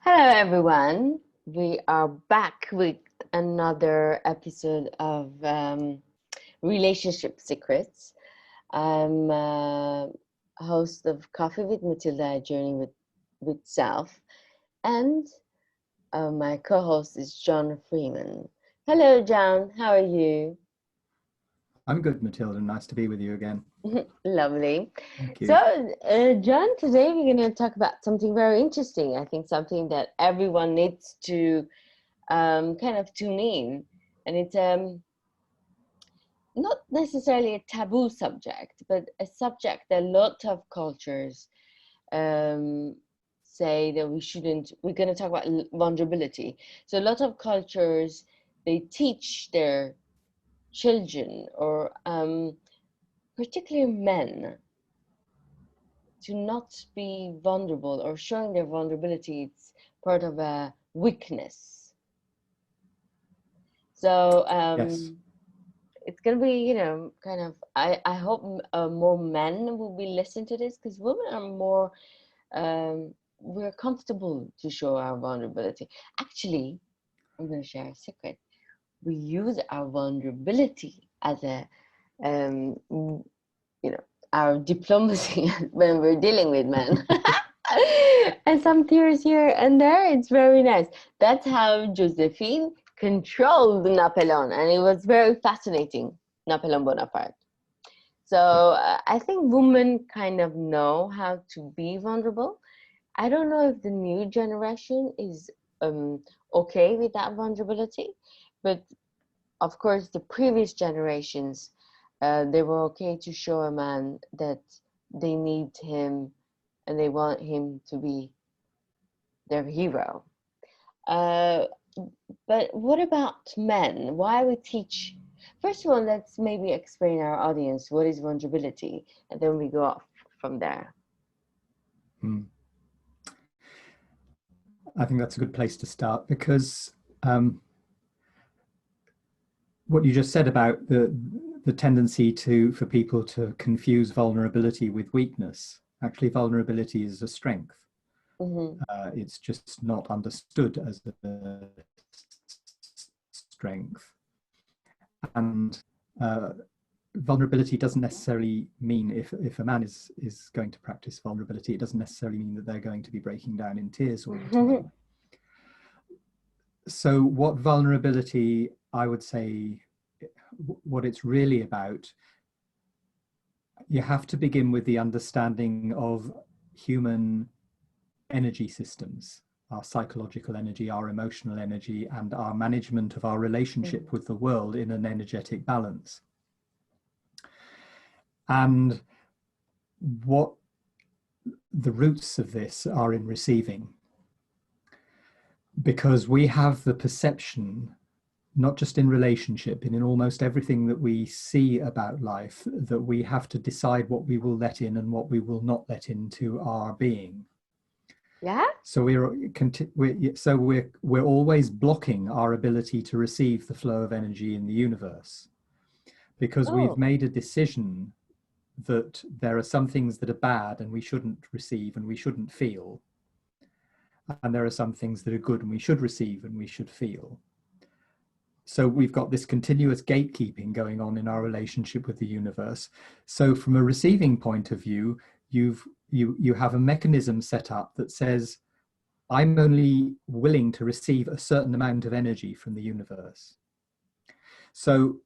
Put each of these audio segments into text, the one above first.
Hello, everyone. We are back with another episode of Relationship Secrets. I'm host of Coffee with Matilda, a journey with self, and my co-host is Jon Freeman. Hello, Jon. How are you? I'm good, Matilda. Nice to be with you again. Lovely. Thank So, you. Jon, today we're going to talk about something very interesting. I think something that everyone needs to kind of tune in, and it's not necessarily a taboo subject, but a subject that a lot of cultures um, say that we shouldn't. We're going to talk about vulnerability. So a lot of cultures, they teach their children, or particularly men, to not be vulnerable, or showing their vulnerability. It's part of a weakness. So Yes. it's gonna be, kind of. I hope more men will be listening to this, because women are more. We're comfortable to show our vulnerability. Actually, I'm gonna share a secret. We use our vulnerability as a, our diplomacy when we're dealing with men. And some tears here and there. It's very nice. That's how Josephine controlled Napoleon, and it was very fascinating. Napoleon Bonaparte. So Yeah. I think women kind of know how to be vulnerable. I don't know if the new generation is okay with that vulnerability, but of course the previous generations, they were okay to show a man that they need him and they want him to be their hero. Uh, but what about men? Why we teach? First of all, let's maybe explain our audience what is vulnerability, and then we go off from there. Mm. I think that's a good place to start because um, what you just said about the tendency for people to confuse vulnerability with weakness. Actually, vulnerability is a strength. Mm-hmm. It's just not understood as a strength. And vulnerability doesn't necessarily mean if a man is going to practice vulnerability, it doesn't necessarily mean that they're going to be breaking down in tears all the time. So what vulnerability, I would say, what it's really about, you have to begin with the understanding of human energy systems, our psychological energy, our emotional energy, and our management of our relationship with the world in an energetic balance. And what the roots of this are in receiving, because we have the perception, not just in relationship, and in almost everything that we see about life, that we have to decide what we will let in and what we will not let into our being. Yeah. So we're always blocking our ability to receive the flow of energy in the universe, because we've Oh. made a decision that there are some things that are bad and we shouldn't receive and we shouldn't feel, and there are some things that are good and we should receive and we should feel. So we've got this continuous gatekeeping going on in our relationship with the universe. So from a receiving point of view, you have a mechanism set up that says, I'm only willing to receive a certain amount of energy from the universe. So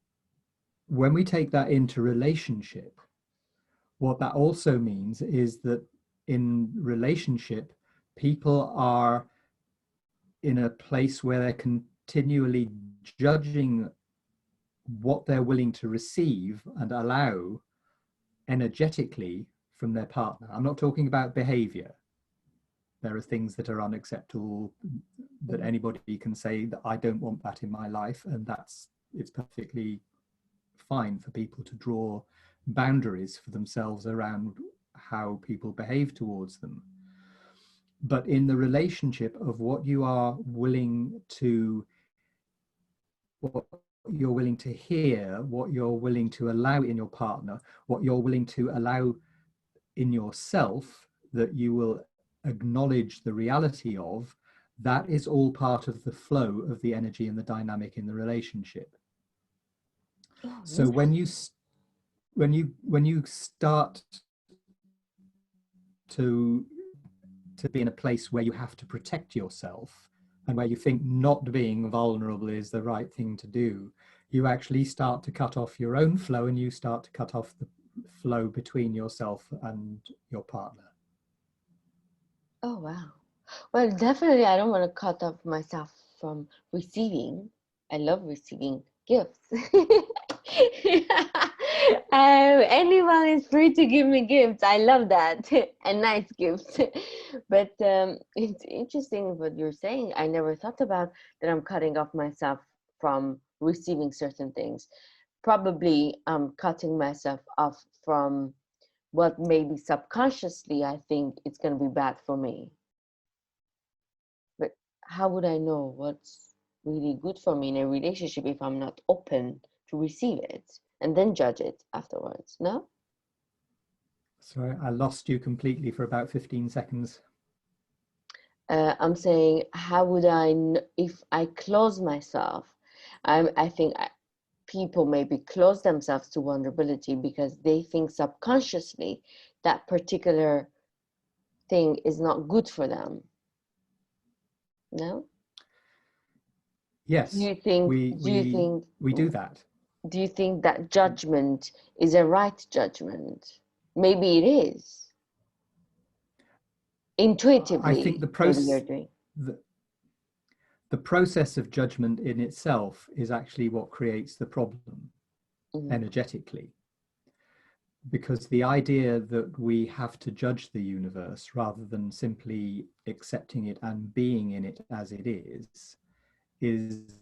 when we take that into relationship, what that also means is that in relationship, people are in a place where they're continually judging what they're willing to receive and allow energetically from their partner. I'm not talking about behavior. There are things that are unacceptable that anybody can say that I don't want that in my life, and it's perfectly fine for people to draw boundaries for themselves around how people behave towards them. But in the relationship of what you're willing to hear, what you're willing to allow in your partner, what you're willing to allow in yourself, that you will acknowledge the reality of, that is all part of the flow of the energy and the dynamic in the relationship. Oh, So when you start to be in a place where you have to protect yourself and where you think not being vulnerable is the right thing to do, you actually start to cut off your own flow, and you start to cut off the flow between yourself and your partner. oh wow. Well, definitely, I don't want to cut off myself from receiving. I love receiving gifts. Anyone is free to give me gifts. I love that. And nice gifts. But it's interesting what you're saying. I never thought about that I'm cutting off myself from receiving certain things. Probably I'm cutting myself off from what maybe subconsciously I think it's going to be bad for me. But how would I know what's really good for me in a relationship if I'm not open to receive it and then judge it afterwards? No? Sorry, I lost you completely for about 15 seconds. I'm saying, how would I know if I close myself? I think people maybe close themselves to vulnerability because they think subconsciously that particular thing is not good for them. No? Yes, Do you think, we do that. do you think that judgment is a right judgment? Maybe it is. I think Intuitively, maybe you're process doing. the process of judgment in itself is actually what creates the problem energetically. Because the idea that we have to judge the universe rather than simply accepting it and being in it as it is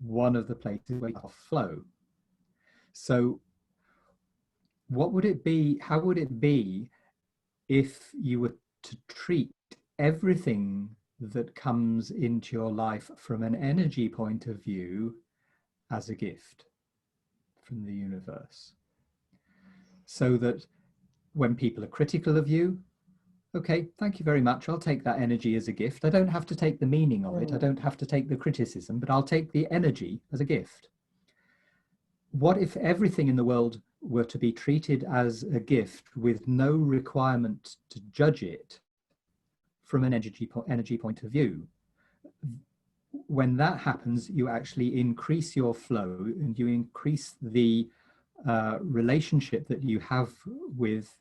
one of the places where you flow. So what would it be, how would it be if you were to treat everything that comes into your life from an energy point of view as a gift from the universe? So that when people are critical of you, okay, thank you very much, I'll take that energy as a gift. I don't have to take the meaning of it, I don't have to take the criticism, but I'll take the energy as a gift. What if everything in the world were to be treated as a gift with no requirement to judge it from an energy point of view? When that happens, you actually increase your flow and you increase the relationship that you have with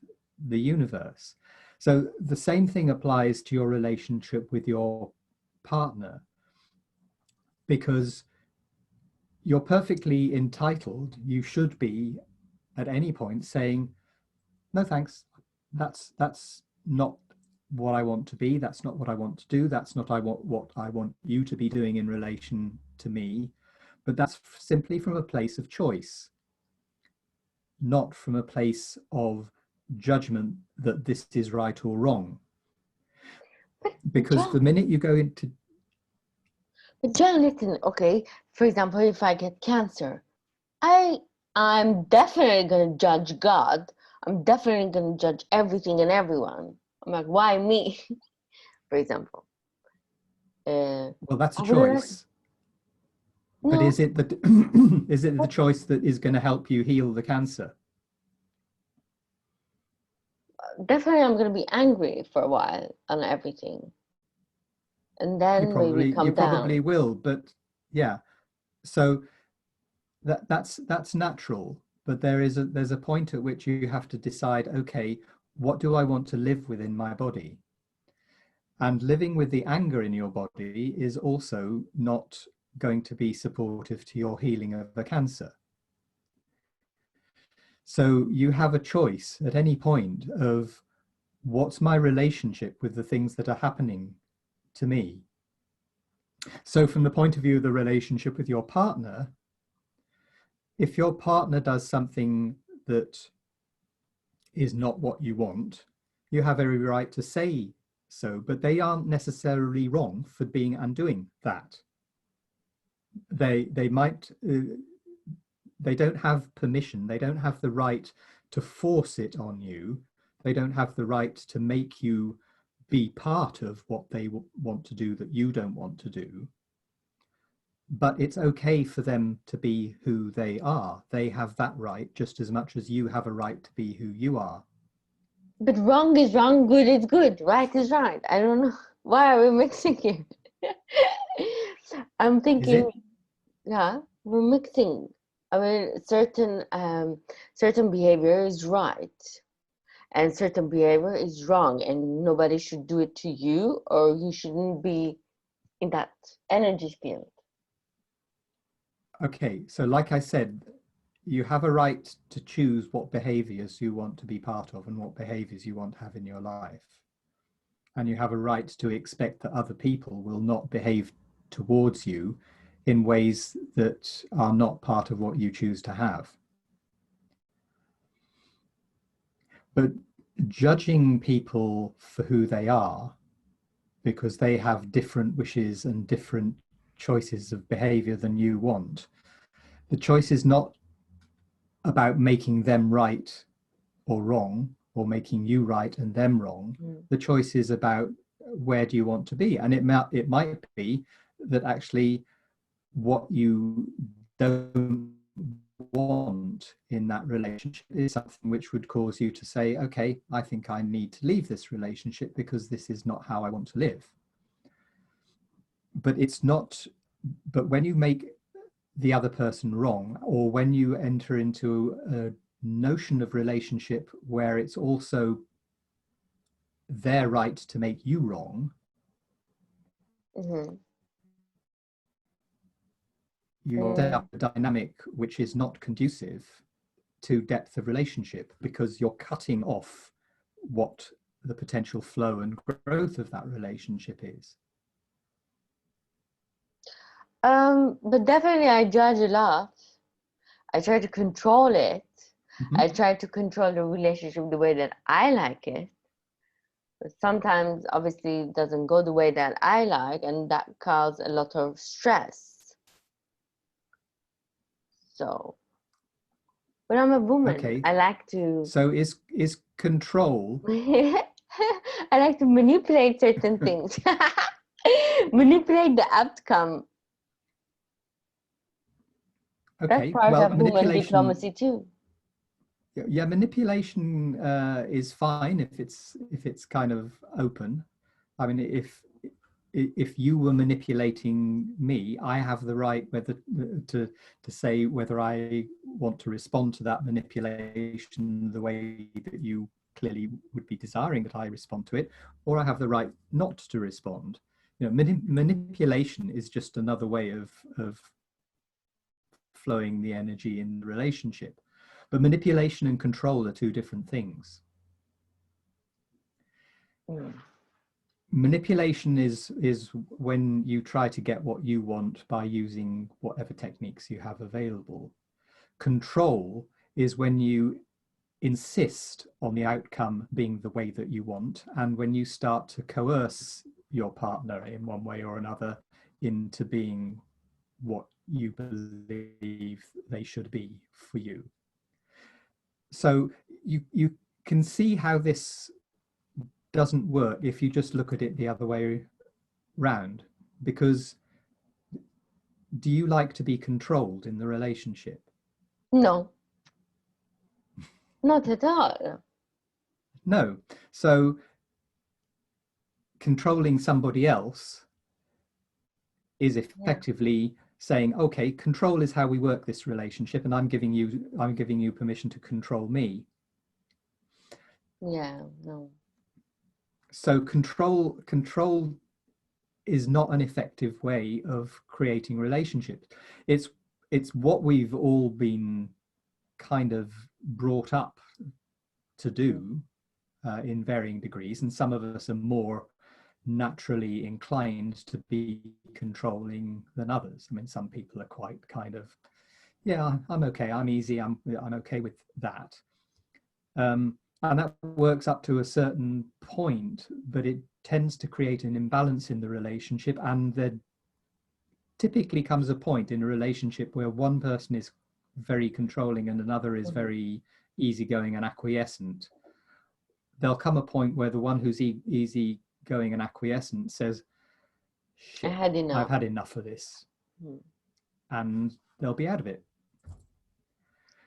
the universe. So the same thing applies to your relationship with your partner, because you're perfectly entitled, you should be at any point saying, no thanks, that's not what I want to be, that's not what I want to do, that's not what I want you to be doing in relation to me. But that's simply from a place of choice, not from a place of judgment that this is right or wrong. Because John, the minute you go into... but John, listen, okay, for example, if I get cancer, I'm definitely going to judge God. I'm definitely going to judge everything and everyone. I'm like, why me? For example. Well, that's a I wouldn't. choice. But No, is it the choice that is going to help you heal the cancer? definitely I'm going to be angry for a while on everything. And then maybe You come probably down. will, but yeah. So that's natural. But there's a point at which you have to decide, okay, what do I want to live with in my body? And living with the anger in your body is also not going to be supportive to your healing of a cancer. So you have a choice at any point of, what's my relationship with the things that are happening to me? So from the point of view of the relationship with your partner, if your partner does something that is not what you want, you have every right to say so, but they aren't necessarily wrong for being and doing that. They might, they don't have permission, they don't have the right to force it on you, they don't have the right to make you be part of what they want to do that you don't want to do. But it's okay for them to be who they are. They have that right just as much as you have a right to be who you are. But wrong is wrong, good is good, right is right. I don't know. Why are we mixing here? I'm Is thinking, it? yeah, we're mixing. I mean, certain behavior is right and certain behavior is wrong, and nobody should do it to you, or you shouldn't be in that energy field. Okay, so like I said, you have a right to choose what behaviors you want to be part of and what behaviors you want to have in your life. And you have a right to expect that other people will not behave towards you in ways that are not part of what you choose to have. But judging people for who they are, because they have different wishes and different choices of behavior than you want, the choice is not about making them right or wrong, or making you right and them wrong. The choice is about where do you want to be. And it might be that actually what you don't want in that relationship is something which would cause you to say, okay, I think I need to leave this relationship because this is not how I want to live. But it's not, but when you make the other person wrong, or when you enter into a notion of relationship where it's also their right to make you wrong, Mm-hmm. you set up a dynamic which is not conducive to depth of relationship, because you're cutting off what the potential flow and growth of that relationship is. But definitely I judge a lot. I try to control it. Mm-hmm. I try to control the relationship the way that I like it. But sometimes, obviously, it doesn't go the way that I like, and that causes a lot of stress. So, but I'm a woman. Okay, I like to. so is control I like to manipulate certain things. Manipulate the outcome. That's okay, part well, of woman manipulation, diplomacy too. yeah, manipulation is fine if it's kind of open. I mean, if you were manipulating me, I have the right whether to say whether I want to respond to that manipulation the way that you clearly would be desiring that I respond to it, or I have the right not to respond. You know, manipulation is just another way of flowing the energy in the relationship. But manipulation and control are two different things. Mm. Manipulation is when you try to get what you want by using whatever techniques you have available. Control is when you insist on the outcome being the way that you want, and when you start to coerce your partner in one way or another into being what you believe they should be for you. So you can see how this doesn't work if you just look at it the other way round. Because do you like to be controlled in the relationship? No, not at all. No. So controlling somebody else is effectively saying, okay, control is how we work this relationship, and I'm giving you permission to control me. Yeah, no. So control is not an effective way of creating relationships. It's what we've all been kind of brought up to do in varying degrees, and some of us are more naturally inclined to be controlling than others. I mean, some people are quite kind of, yeah, I'm okay, I'm easy, I'm okay with that. And that works up to a certain point, but it tends to create an imbalance in the relationship, and there typically comes a point in a relationship where one person is very controlling and another is very easygoing and acquiescent. There'll come a point where the one who's easygoing going and acquiescent says, I shit, had I've enough. had enough of this, and they'll be out of it.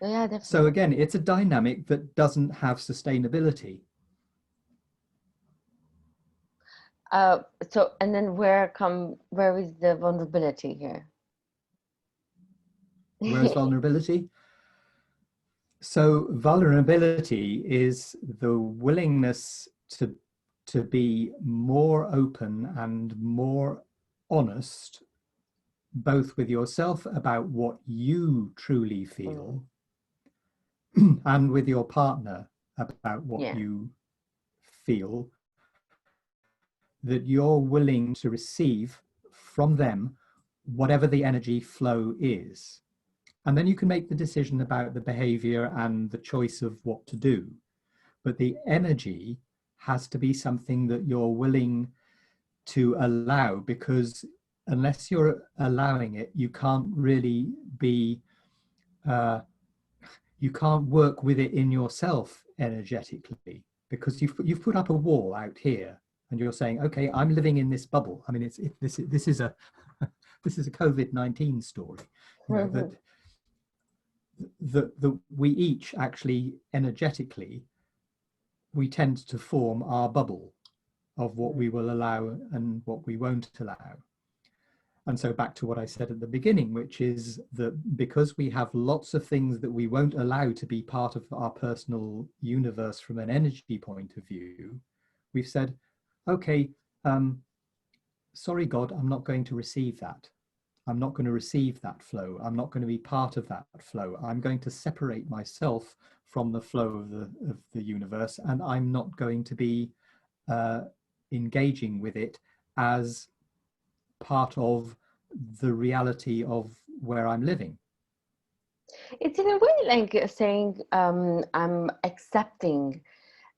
Yeah, So definitely. again, it's a dynamic that doesn't have sustainability. So, and then where is the vulnerability here? Where is vulnerability? So vulnerability is the willingness to be more open and more honest, both with yourself about what you truly feel and with your partner about what Yeah. you feel, that you're willing to receive from them whatever the energy flow is. And then you can make the decision about the behavior and the choice of what to do. But the energy has to be something that you're willing to allow, because unless you're allowing it, you can't really be, you can't work with it in yourself energetically, because you've put up a wall out here and you're saying, okay, I'm living in this bubble. I mean, this is a this is a COVID-19 story, you know, that we each actually energetically, we tend to form our bubble of what we will allow and what we won't allow. And so back to what I said at the beginning, which is that because we have lots of things that we won't allow to be part of our personal universe from an energy point of view, we've said, okay, sorry, God, I'm not going to receive that. I'm not going to receive that flow. I'm not going to be part of that flow. I'm going to separate myself from the flow of the universe, and I'm not going to be engaging with it as part of the reality of where I'm living. It's in a way like saying, I'm accepting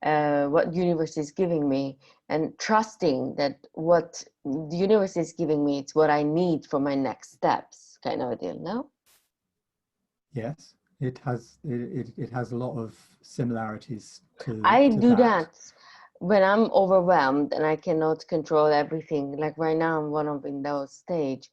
what the universe is giving me and trusting that what the universe is giving me, it's what I need for my next steps, kind of a deal, no? Yes, it has a lot of similarities I to do that. that when I'm overwhelmed and I cannot control everything. Like right now, I'm one of in those stage.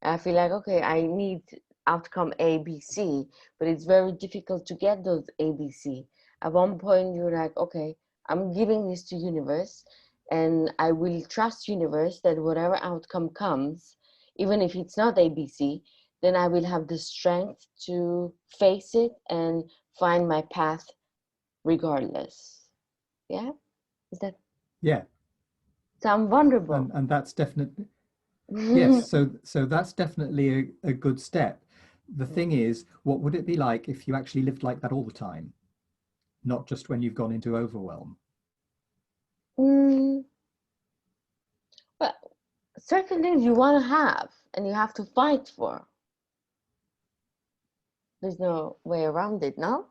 I feel like, okay, I need outcome A, B, C, but it's very difficult to get those A, B, C. At one point, you're like, okay, I'm giving this to universe, and I will trust universe that whatever outcome comes, even if it's not A, B, C, then I will have the strength to face it and find my path regardless. Yeah, is that Yeah, sound vulnerable? and that's definitely, yes. So that's definitely a good step. The thing is, what would it be like if you actually lived like that all the time, not just when you've gone into overwhelm? Mm, well, certain things you want to have and you have to fight for. There's no way around it, no?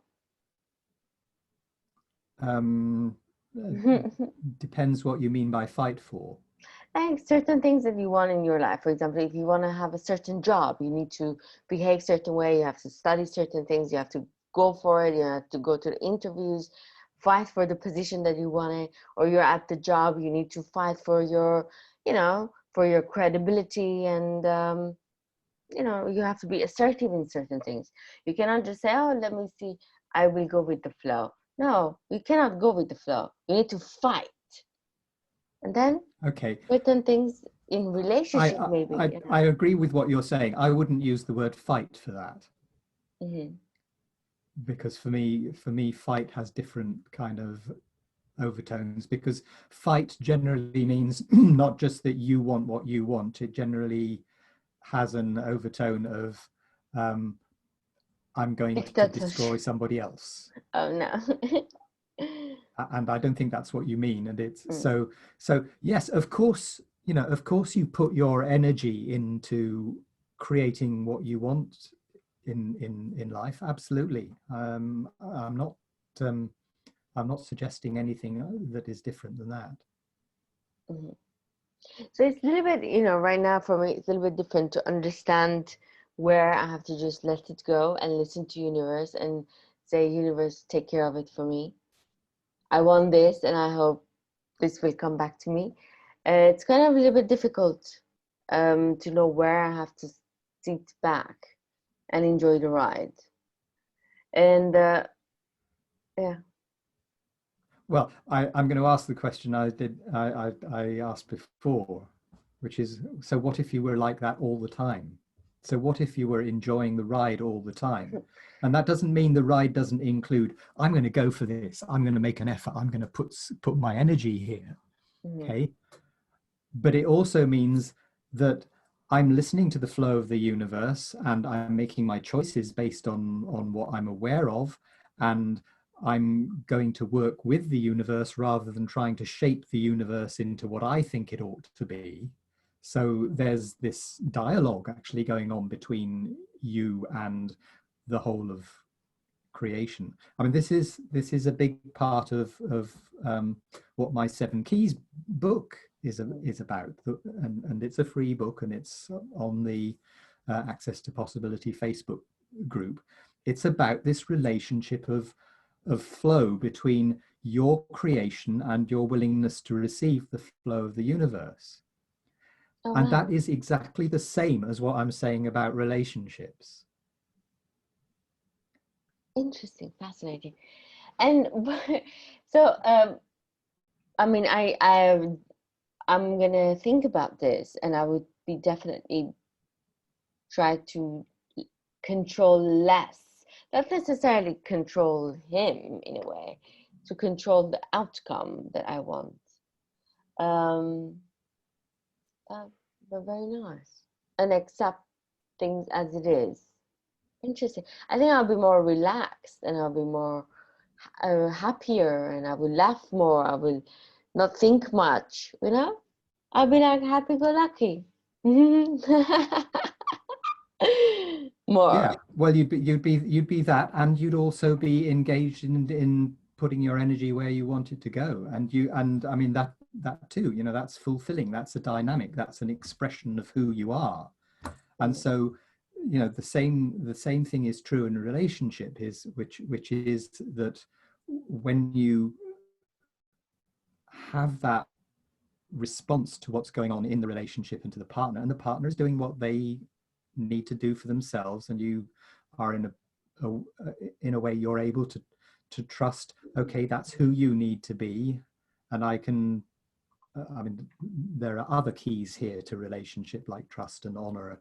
Um, uh, Depends what you mean by fight for. Like certain things that you want in your life. For example, if you want to have a certain job, you need to behave certain way, you have to study certain things, you have to go for it, you have to go to the interviews, fight for the position that you wanted, or you're at the job, you need to fight for your, for your credibility, and you have to be assertive in certain things. You cannot just say, oh, let me see, I will go with the flow. No, you cannot go with the flow. You need to fight. And then Okay, certain things in I, relationship, I maybe. I agree with what you're saying. I wouldn't use the word fight for that, Mm-hmm. because for me fight has different kind of overtones, because fight generally means not just that you want what you want. It generally has an overtone of, um, I'm going If to that's, destroy somebody else. oh no. And I don't think that's what you mean. And it's Mm, so yes, of course, of course you put your energy into creating what you want in life. Absolutely. Um, I'm not suggesting anything that is different than that. mhm. So it's a little bit, right now for me, it's a little bit different to understand where I have to just let it go and listen to universe and say, universe, take care of it for me. I want this and I hope this will come back to me. It's kind of a little bit difficult to know where I have to sit back and enjoy the ride. And yeah. Well, I'm going to ask the question I asked before, which is, so what if you were like that all the time? So what if you were enjoying the ride all the time? And that doesn't mean the ride doesn't include, I'm going to go for this, I'm going to make an effort, I'm going to put my energy here. Okay. But it also means that I'm listening to the flow of the universe and I'm making my choices based on what I'm aware of, and I'm going to work with the universe rather than trying to shape the universe into what I think it ought to be. So there's this dialogue actually going on between you and the whole of creation. I mean, this is a big part of what my Seven Keys book is about, and it's a free book, and it's on the Access to Possibility Facebook group. It's about this relationship of flow between your creation and your willingness to receive the flow of the universe. Oh, And wow. that is exactly the same as what I'm saying about relationships. Interesting, fascinating. And so I mean, I'm gonna think about this, and I would be definitely try to control less, not necessarily control him in a way, to control the outcome that I want. Um, but very nice, and accept things as it is. Interesting. I think I'll be more relaxed, and I'll be more happier, and I will laugh more. I will not think much, you know? I'll be like happy-go-lucky. Yeah, More. well, you'd be that, and you'd also be engaged in putting your energy where you want it to go, and I mean that too. You know, that's fulfilling. That's a dynamic. That's an expression of who you are. And Mm, so, you know, the same thing is true in a relationship, is which is that when you have that response to what's going on in the relationship and to the partner, and the partner is doing what they need to do for themselves, and you are in a way you're able to trust, okay, that's who you need to be, and I can I mean, there are other keys here to relationship, like trust and honor,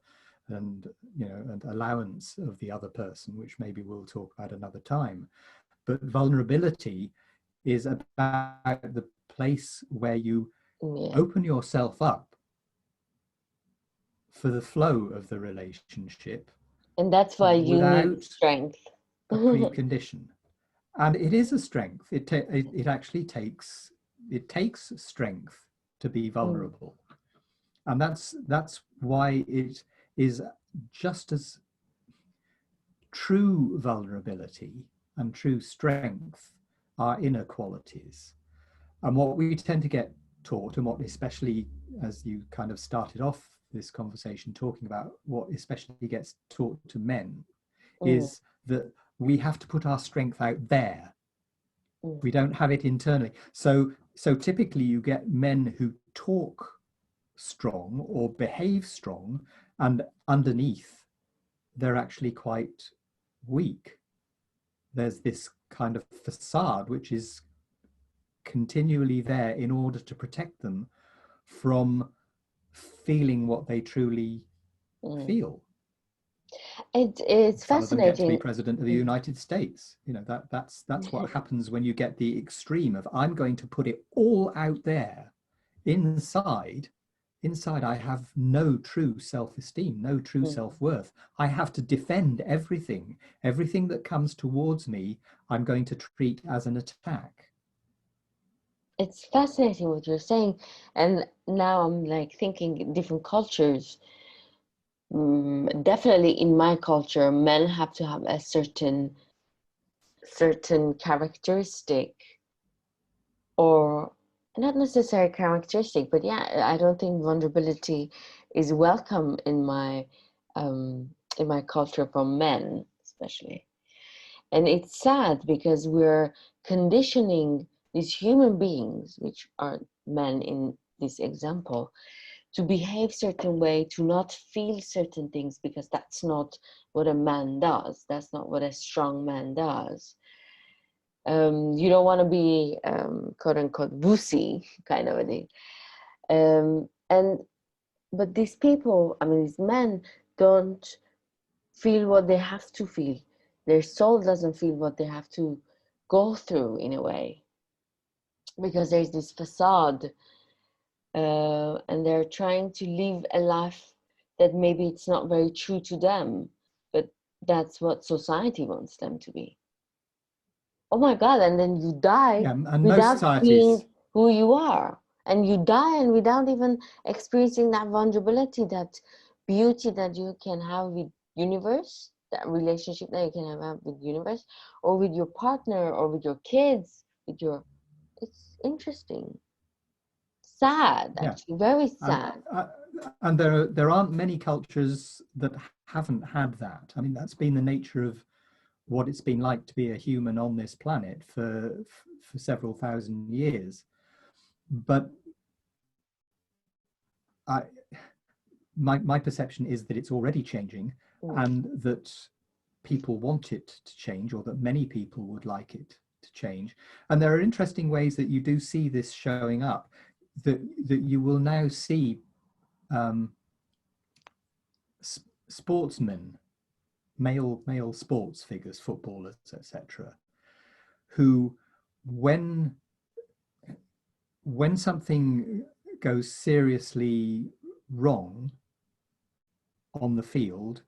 and and allowance of the other person, which maybe we'll talk about another time. But vulnerability is about the place where you yeah. open yourself up for the flow of the relationship And that's why you need without strength. a precondition. And it is a strength. It actually takes strength to be Mm, vulnerable, and that's why it is just as true vulnerability and true strength are inner qualities. And what we tend to get taught, and what especially, as you kind of started off this conversation talking about, what especially gets taught to men, mm, is that we have to put our strength out there. mm, We don't have it internally. So typically you get men who talk strong or behave strong, and underneath they're actually quite weak. There's this kind of facade which is continually there in order to protect them from feeling what they truly mm. feel. It's Some of them get to be fascinating. president of the Mm, United States. You know, that's what happens when you get the extreme of, I'm going to put it all out there. Inside I have no true self-esteem, no true mm. self-worth. I have to defend everything that comes towards me. I'm going to treat as an attack. It's fascinating what you're saying. And now I'm like thinking different cultures. Definitely in my culture, men have to have a certain characteristic, or not necessarily characteristic, but yeah, I don't think vulnerability is welcome um in my culture from men especially. And it's sad because we're conditioning these human beings, which are men in this example, to behave certain way, to not feel certain things, because that's not what a man does. That's not what a strong man does. You don't want to be quote unquote wussy kind of a thing. And but these people, I mean, these men don't feel what they have to feel. Their soul doesn't feel what they have to go through in a way, because there's this facade, and they're trying to live a life that maybe it's not very true to them, but that's what society wants them to be. Oh my God, and then you die and most without societies, being who you are. And you die and without even experiencing that vulnerability, that beauty that you can have with universe, that relationship that you can have with universe, or with your partner, or with your kids, with your, it's interesting. Sad, yeah. actually, very And, sad. and there aren't many cultures that haven't had that. I mean, that's been the nature of what it's been like to be a human on this planet for several thousand years. But I, my perception is that it's already changing, and that people want it to change, or that many people would like it to change. And there are interesting ways that you do see this showing up, that you will now see sportsmen, male sports figures, footballers, etc., who, when something goes seriously wrong on the field,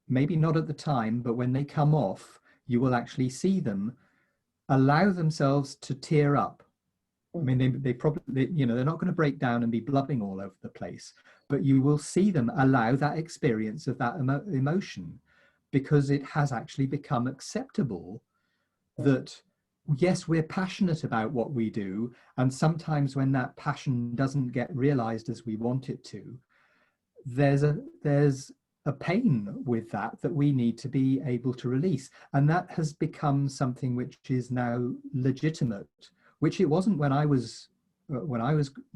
maybe not at the time, but when they come off, you will actually see them allow themselves to tear up. I mean, they probably, you know, they're not going to break down and be blubbing all over the place, but you will see them allow that experience of that emotion, because it has actually become acceptable that, yes, we're passionate about what we do, and sometimes when that passion doesn't get realized as we want it to, there's a pain with that we need to be able to release. And that has become something which is now legitimate, which it wasn't when I was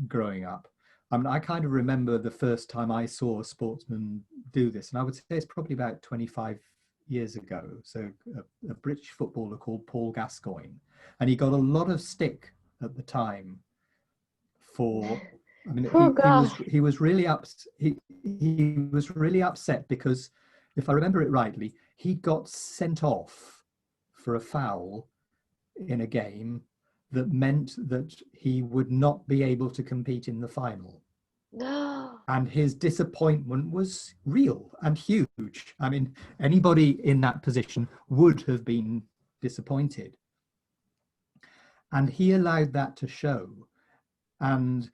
growing up. I mean, I kind of remember the first time I saw a sportsman do this, and I would say it's probably about 25 years ago. So a British footballer called Paul Gascoigne, and he got a lot of stick at the time for, I mean, Poor guy. he was really he was really upset because, if I remember it rightly, he got sent off for a foul in a game that meant that he would not be able to compete in the final. No. And his disappointment was real and huge. I mean, anybody in that position would have been disappointed. And he allowed that to show. And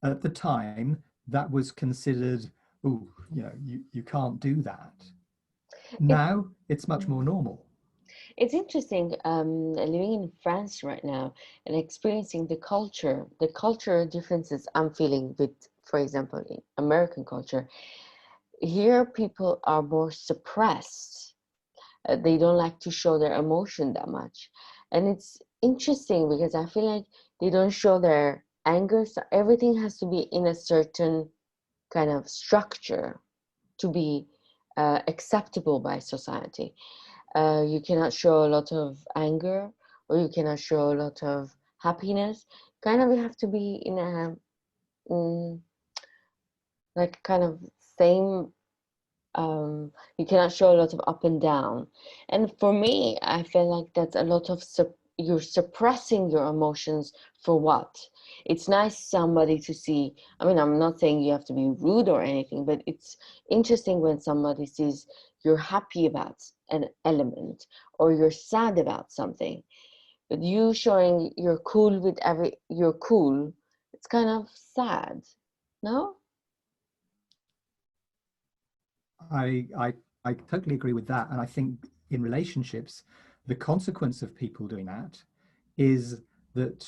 at the time, that was considered, oh, you know, you can't do that. Now it's much more normal. It's interesting, living in France right now and experiencing the culture differences I'm feeling with, for example, in American culture. Here, people are more suppressed. They don't like to show their emotion that much. And it's interesting because I feel like they don't show their anger. So everything has to be in a certain kind of structure to be acceptable by society. You cannot show a lot of anger, or you cannot show a lot of happiness. Kind of, you have to be in a like kind of same. You cannot show a lot of up and down. And for me, I feel like that's a lot of you're suppressing your emotions for what? It's nice somebody to see. I mean, I'm not saying you have to be rude or anything, but it's interesting when somebody sees you're happy about an element or you're sad about something. But you showing you're cool with you're cool, it's kind of sad, no? I totally agree with that. And I think in relationships, the consequence of people doing that is that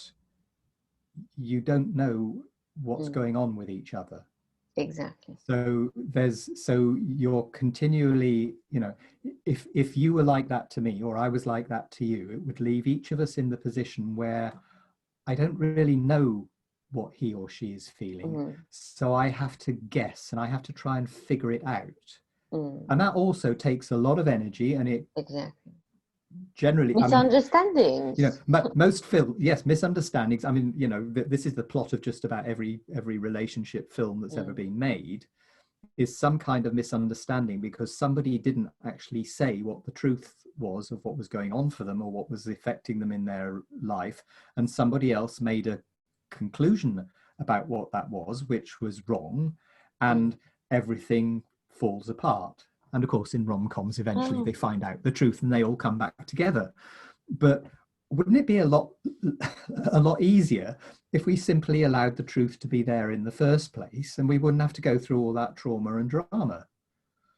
you don't know what's going on with each other. Exactly. So you're continually, you know, if you were like that to me, or I was like that to you, it would leave each of us in the position where I don't really know what he or she is feeling. Mm, So I have to guess and I have to try and figure it out. mm, And that also takes a lot of energy, and it exactly. generally, I mean, Misunderstandings. most film, yes, misunderstandings. I mean, this is the plot of just about every relationship film that's ever Mm, been made, is some kind of misunderstanding because somebody didn't actually say what the truth was of what was going on for them or what was affecting them in their life, and somebody else made a conclusion about what that was, which was wrong, mm. and everything falls apart. And of course, in rom-coms, eventually Oh, they find out the truth and they all come back together. But wouldn't it be a lot easier if we simply allowed the truth to be there in the first place, and we wouldn't have to go through all that trauma and drama?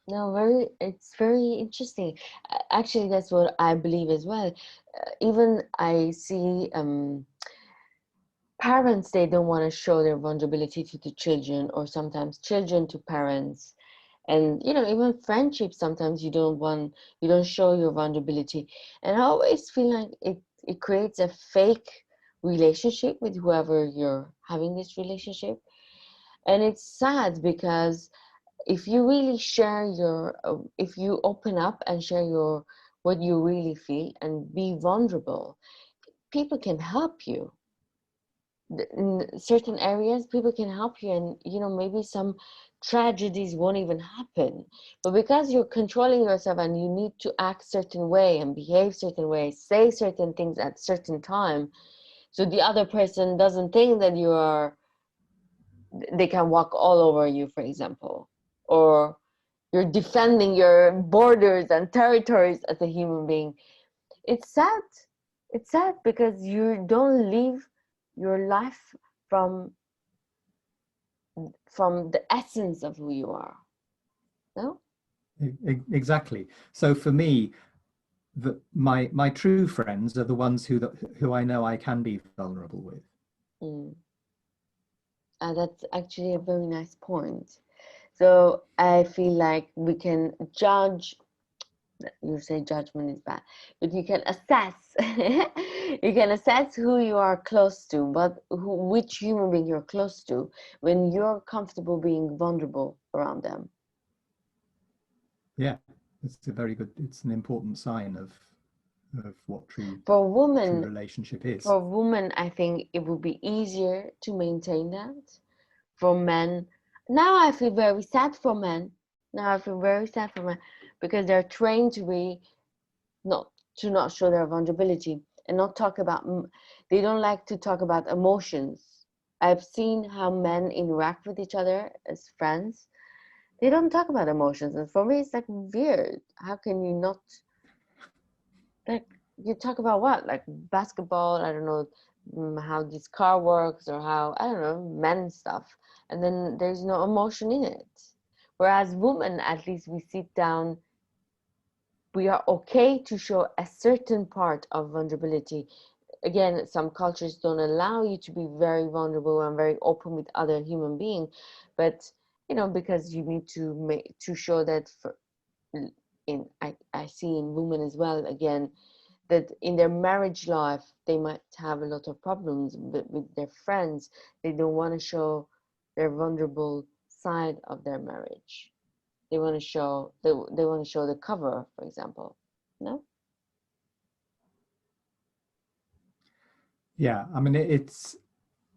no, it's very interesting. Actually, that's what I believe as well. Even I see parents, they don't want to show their vulnerability to the children, or sometimes children to parents. And even friendships, sometimes you don't show your vulnerability. And I always feel like it creates a fake relationship with whoever you're having this relationship. And it's sad because if you really share if you open up and share what you really feel and be vulnerable, people can help you. In certain areas, people can help you, and maybe some tragedies won't even happen. But because you're controlling yourself and you need to act certain way and behave certain way, say certain things at certain time, so the other person doesn't think that they can walk all over you, for example, or you're defending your borders and territories as a human being. It's sad. It's sad because you don't live your life from the essence of who you are. No? Exactly. So for me, my true friends are the ones who I know I can be vulnerable with. Mm. That's actually a very nice point. So I feel like we can judge. You say judgment is bad, but you can assess. You can assess who you are close to, but which human being you're close to when you're comfortable being vulnerable around them. Yeah, it's an important sign of what For true women, relationship is. for women, I think it would be easier to maintain that. For men, now I feel very sad for men. Now I feel very sad for men because they're trained to be not show their vulnerability and not talk about. They don't like to talk about emotions. I've seen how men interact with each other as friends. They don't talk about emotions, and for me, it's like weird. How can you not, like, you talk about what, like basketball? I don't know, how this car works, or how, I don't know, men stuff, and then there's no emotion in it. Whereas women, at least we sit down, we are okay to show a certain part of vulnerability. Again, some cultures don't allow you to be very vulnerable and very open with other human beings, but because you need to show that I see in women as well, again, that in their marriage life they might have a lot of problems with their friends. They don't want to show their vulnerable side of their marriage. They want to show they want to show the cover, for example. No? Yeah, I mean,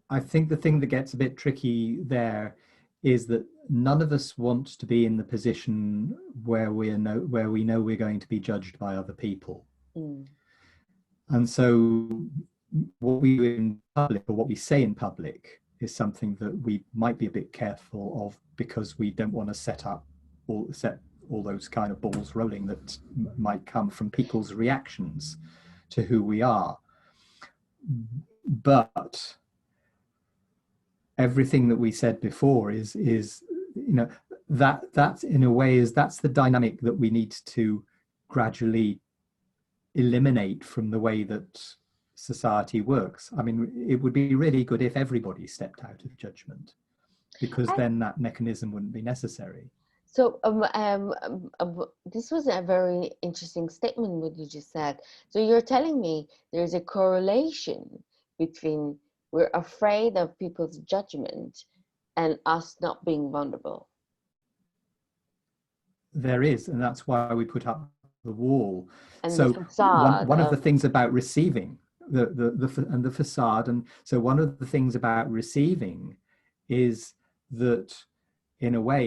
I think the thing that gets a bit tricky there is that none of us want to be in the position where where we know we're going to be judged by other people. Mm. And so what we do in public, or what we say in public, is something that we might be a bit careful of, because we don't want to set all those kind of balls rolling that might come from people's reactions to who we are. But everything that we said before is that in a way that's the dynamic that we need to gradually eliminate from the way that society works. I mean, it would be really good if everybody stepped out of judgment, because I, then that mechanism wouldn't be necessary. so this was a very interesting statement what you just said. So you're telling me there's a correlation between we're afraid of people's judgment and us not being vulnerable. There is, and that's why we put up the wall. And the So facade one of the of, things about receiving the facade, and so one of the things about receiving is that, in a way,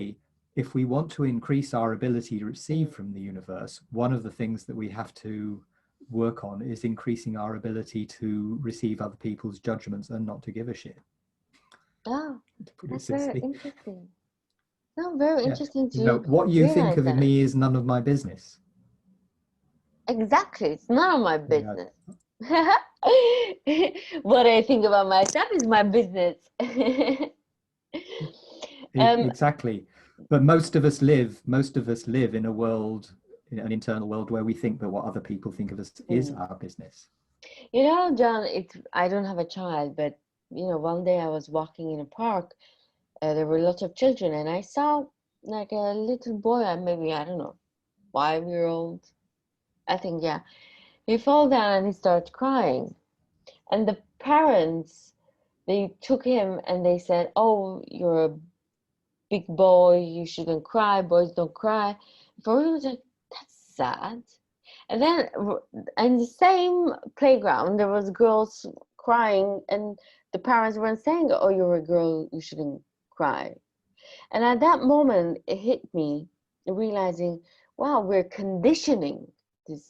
if we want to increase our ability to receive from the universe, one of the things that we have to work on is increasing our ability to receive other people's judgments and not to give a shit. oh, To put it that's very simply. interesting. No, very Yeah. interesting You know, to what you think realize of that. me is none of my business. Exactly, it's none of my Yeah. business. What I think about myself is my business. Exactly. But most of us live in a world, in an internal world, where we think that what other people think of us is our business. You know, John, I don't have a child, but you know, one day I was walking in a park. There were lots of children, and I saw like a little boy, maybe, I don't know, 5-year old. I think, yeah. He fell down and he started crying. And the parents, they took him and they said, "Oh, you're a big boy, you shouldn't cry, boys don't cry." For me, it was like, that's sad. And then in the same playground, there was girls crying, and the parents weren't saying, "Oh, you're a girl, you shouldn't cry." And at that moment, it hit me, realizing, wow, we're conditioning these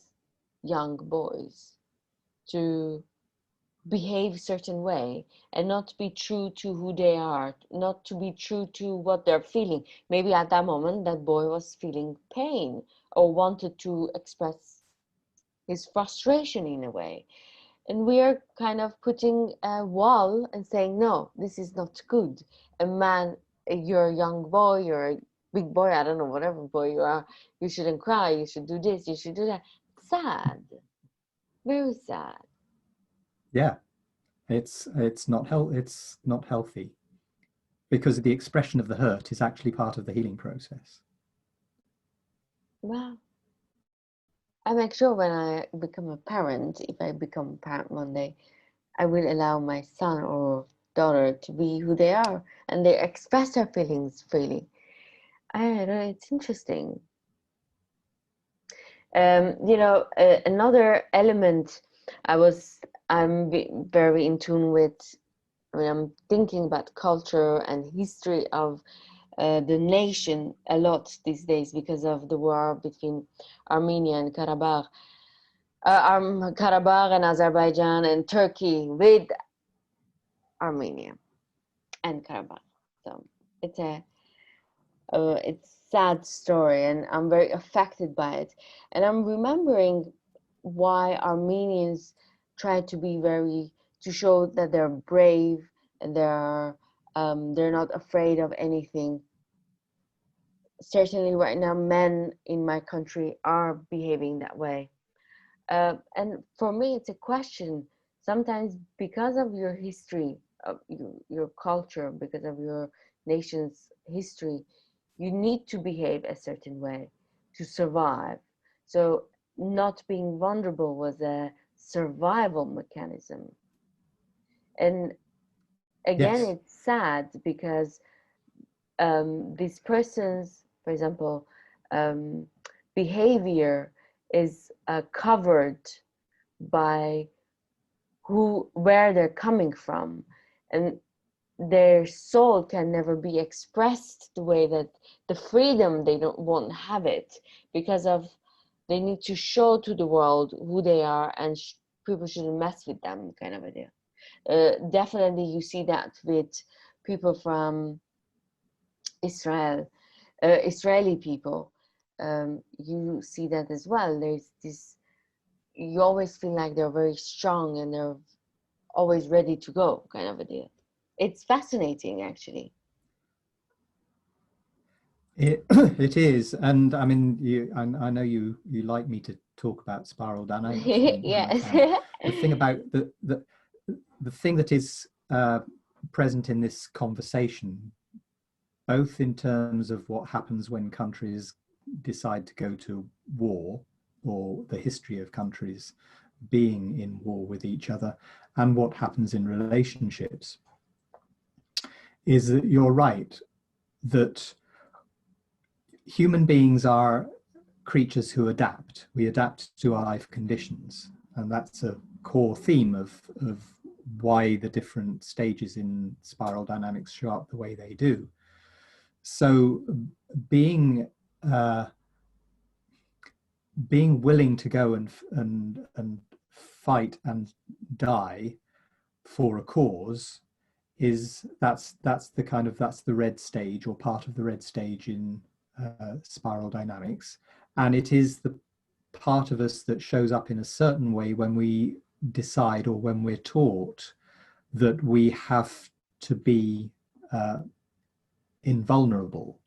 young boys to behave certain way and not to be true to who they are, not to be true to what they're feeling. Maybe at that moment that boy was feeling pain or wanted to express his frustration in a way, and we are kind of putting a wall and saying, no, this is not good. A man, you're a young boy, you're a big boy, I don't know, whatever boy you are, you shouldn't cry, you should do this, you should do that. Sad, very sad. Yeah, it's not healthy, because the expression of the hurt is actually part of the healing process. Well, I make sure when I become a parent, if I become a parent one day, I will allow my son or daughter to be who they are and they express their feelings freely. I don't know, it's interesting. You know, another element I'm very in tune with when I'm thinking about culture and history of the nation a lot these days because of the war between Armenia and Karabakh. Karabakh and Azerbaijan and Turkey with Armenia and Karabakh. So it's it's sad story, and I'm very affected by it. And I'm remembering why Armenians try to be to show that they're brave and they're not afraid of anything. Certainly, right now, men in my country are behaving that way. And for me, it's a question. Sometimes, because of your history, of your culture, because of your nation's history, you need to behave a certain way to survive. So, not being vulnerable was a survival mechanism. And again, Yes. it's sad because these persons, for example, um, behavior is covered by where they're coming from, and their soul can never be expressed the way that the freedom they don't won't have it because of they need to show to the world who they are, and people shouldn't mess with them, kind of idea. Definitely you see that with people from Israel, Israeli people. You see that as well. There's this, you always feel like they're very strong and they're always ready to go, kind of a deal. It's fascinating, actually. It is, and I mean, I know you like me to talk about spiral dynamics when I Yes. can. The thing about the thing that is present in this conversation, both in terms of what happens when countries decide to go to war, or the history of countries being in war with each other and what happens in relationships is that you're right, that human beings are creatures who adapt. We adapt to our life conditions, and that's a core theme of why the different stages in spiral dynamics show up the way they do. So being willing to go and fight and die for a cause that's the red stage, or part of the red stage in spiral dynamics, and it is the part of us that shows up in a certain way when we decide, or when we're taught, that we have to be invulnerable.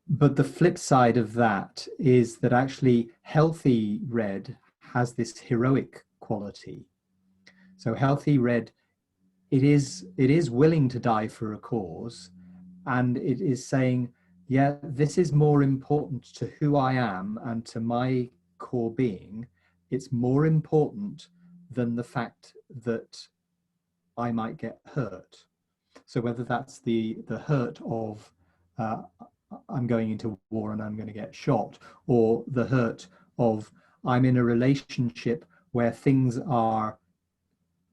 But the flip side of that is that actually healthy red has this heroic quality. So healthy red, it is willing to die for a cause, and it is saying, yeah, this is more important to who I am and to my core being. It's more important than the fact that I might get hurt. So whether that's the hurt of I'm going into war and I'm going to get shot, or the hurt of I'm in a relationship where things are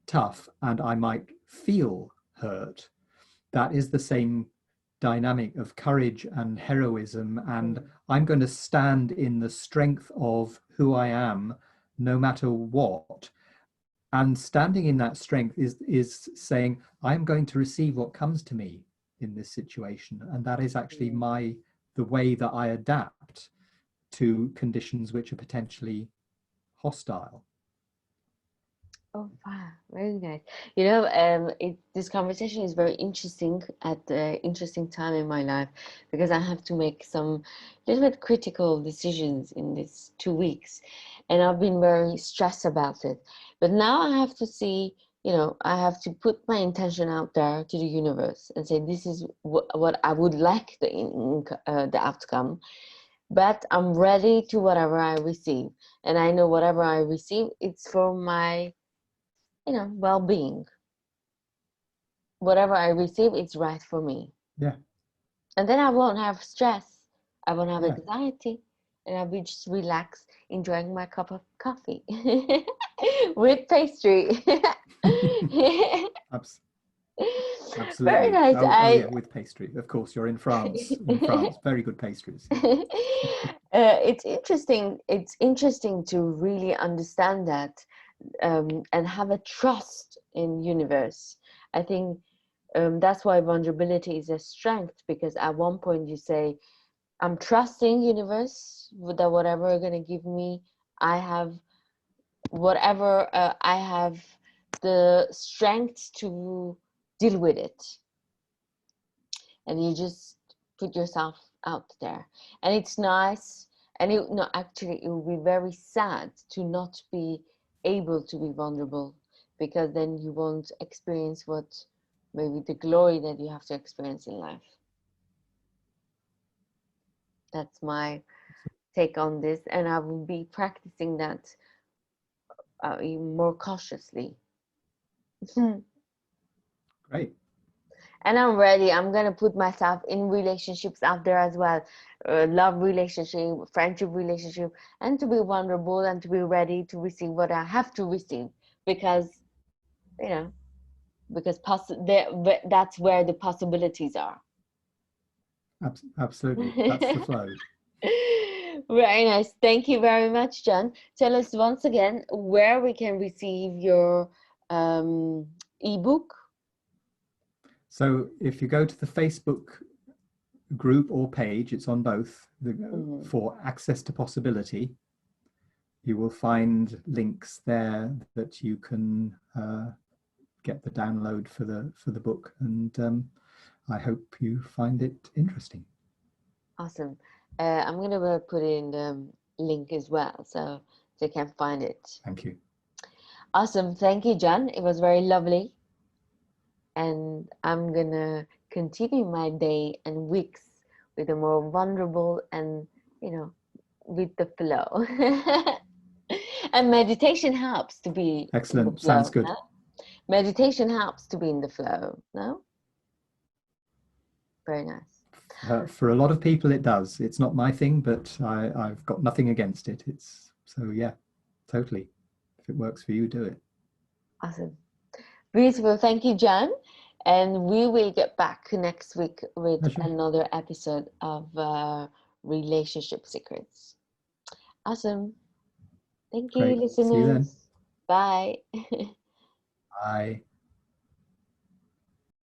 tough and I might feel hurt, that is the same dynamic of courage and heroism, and I'm going to stand in the strength of who I am no matter what. And standing in that strength is saying, I'm going to receive what comes to me in this situation. And that is actually the way that I adapt to conditions which are potentially hostile. Oh wow, very nice. This conversation is very interesting at an interesting time in my life, because I have to make some little bit critical decisions in these 2 weeks, and I've been very stressed about it. But now I have to see, I have to put my intention out there to the universe and say, this is what I would like the outcome, but I'm ready to whatever I receive, and I know whatever I receive, it's for my well-being. Whatever I receive, it's right for me. Yeah. And then I won't have stress, I won't have anxiety, and I'll be just relaxed, enjoying my cup of coffee with pastry. Absolutely. Very nice. Yeah, with pastry. Of course, you're in France. Very good pastries. It's interesting. It's interesting to really understand that. And have a trust in universe. I think that's why vulnerability is a strength, because at one point you say, I'm trusting universe that whatever you're going to give me, I have whatever, I have the strength to deal with it. And you just put yourself out there, and it's nice. And actually it will be very sad to not be able to be vulnerable, because then you won't experience maybe the glory that you have to experience in life. That's my take on this, and I will be practicing that more cautiously. Great. And I'm ready. I'm going to put myself in relationships out there as well. Love relationship, friendship relationship, and to be vulnerable and to be ready to receive what I have to receive, because, that's where the possibilities are. Absolutely. That's the flow. Very nice. Thank you very much, Jon. Tell us once again where we can receive your ebook. So if you go to the Facebook group or page, it's on both, for Access to Possibility, you will find links there that you can get the download for the book, and I hope you find it interesting. Awesome. I'm going to put in the link as well, so they can find it. Thank you. Awesome. Thank you, Jon. It was very lovely. And I'm going to continue my day and weeks with a more vulnerable and, with the flow. And meditation helps to be in the Excellent. Sounds flow. good. No? Meditation helps to be in the flow. No? Very nice. For a lot of people, it does. It's not my thing, but I've got nothing against it. It's so, yeah, totally. If it works for you, do it. Awesome. Beautiful. Thank you, Jon. And we will get back next week with Pleasure. another episode of Relationship Secrets. Awesome. Thank you, Great. See you then. listeners. Bye. Bye.